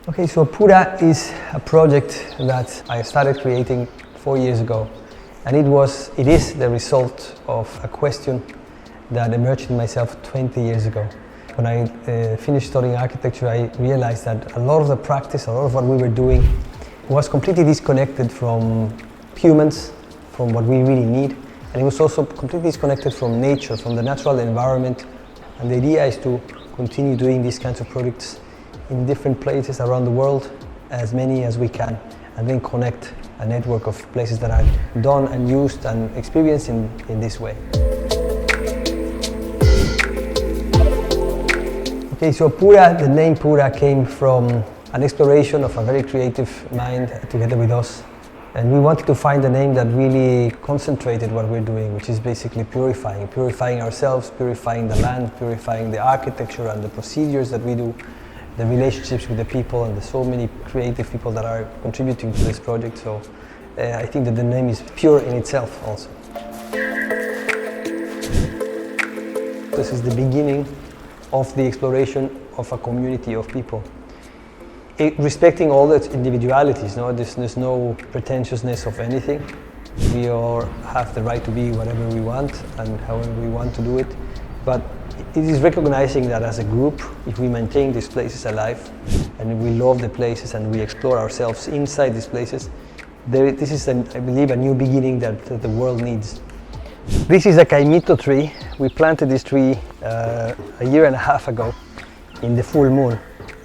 Okay, so Pura is a project that I started creating 4 years ago, and it is the result of a question that emerged in myself 20 years ago. When I finished studying architecture, I realized that a lot of the practice, a lot of what we were doing was completely disconnected from humans, from what we really need, and it was also completely disconnected from nature, from the natural environment. And the idea is to continue doing these kinds of projects in different places around the world, as many as we can, and then connect a network of places that are done and used and experienced in this way. Okay, so Pura, the name Pura came from an exploration of a very creative mind together with us. And we wanted to find a name that really concentrated what we're doing, which is basically purifying ourselves, purifying the land, purifying the architecture and the procedures that we do, the relationships with the people, and there's so many creative people that are contributing to this project. So I think that the name is pure in itself also. This is the beginning of the exploration of a community of people. Respecting all the individualities, no? There's no pretentiousness of anything. We all have the right to be whatever we want and however we want to do it. But it is recognizing that as a group, if we maintain these places alive and we love the places and we explore ourselves inside these places, this is, I believe, a new beginning that the world needs. This is a caimito tree. We planted this tree a year and a half ago in the full moon.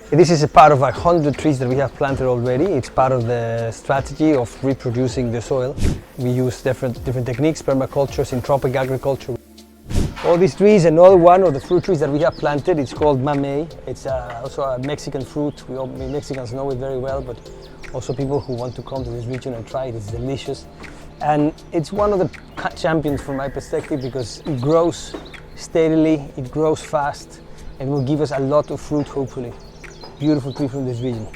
This is a part of 100 trees that we have planted already. It's part of the strategy of reproducing the soil. We use different techniques, permaculture, syntropic agriculture. All these trees, another one of the fruit trees that we have planted, it's called mamey. It's also a Mexican fruit. We Mexicans know it very well, but also people who want to come to this region and try it. It's delicious. And it's one of the champions from my perspective because it grows steadily, it grows fast, and will give us a lot of fruit, hopefully. Beautiful tree from this region.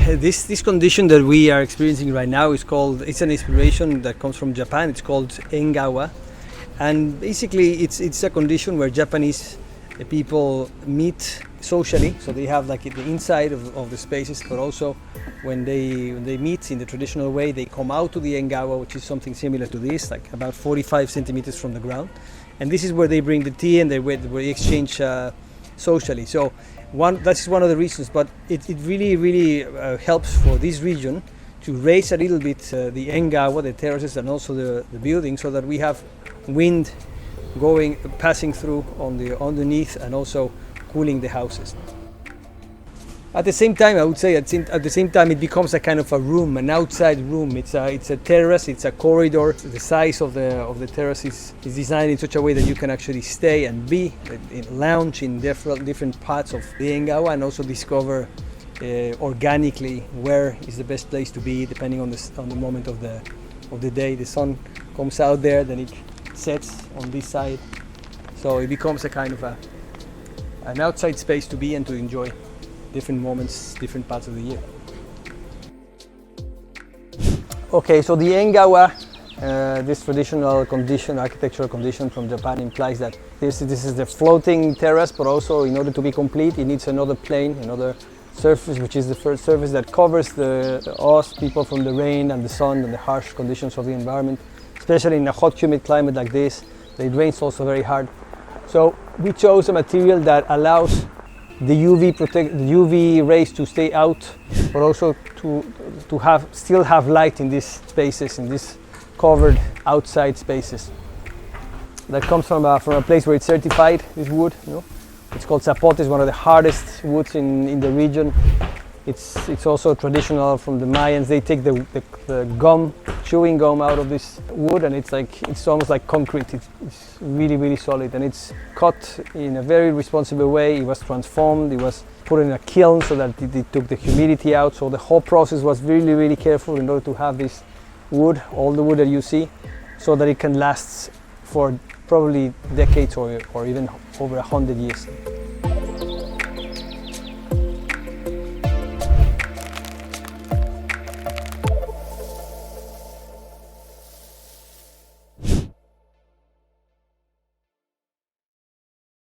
This condition that we are experiencing right now it's an inspiration that comes from Japan. It's called engawa. And basically it's a condition where Japanese people meet socially, so they have like the inside of the spaces, but also when they meet in the traditional way, they come out to the engawa, which is something similar to this, like about 45 centimeters from the ground. And this is where they bring the tea and where they exchange socially. So that's one of the reasons, but it really helps for this region to raise a little bit the engawa, the terraces, and also the building, so that we have wind passing through on the underneath and also cooling the houses. At the same time, I would say at the same time it becomes a kind of a room, an outside room. It's a terrace, it's a corridor. The size of the terrace is designed in such a way that you can actually stay and lounge in different parts of the engawa and also discover organically where is the best place to be depending on the moment of the day. The sun comes out there, then it sets on this side, so it becomes a kind of an outside space to be and to enjoy different moments, different parts of the year. Okay, so the engawa, this traditional architectural condition from Japan, implies that this is the floating terrace, but also in order to be complete it needs another plane, another surface, which is the first surface that covers us people from the rain and the sun and the harsh conditions of the environment, especially in a hot, humid climate like this. It rains also very hard. So we chose a material that allows the UV rays to stay out, but also to still have light in these spaces, in these covered outside spaces. That comes from a place where it's certified, this wood. It's called zapote. It's one of the hardest woods in the region. It's also traditional from the Mayans. They take the gum, chewing gum, out of this wood, and it's almost like concrete. It's really solid, and it's cut in a very responsible way. It was transformed. It was put in a kiln so that it took the humidity out. So the whole process was really careful in order to have this wood, all the wood that you see, so that it can last for probably decades or even over 100 years.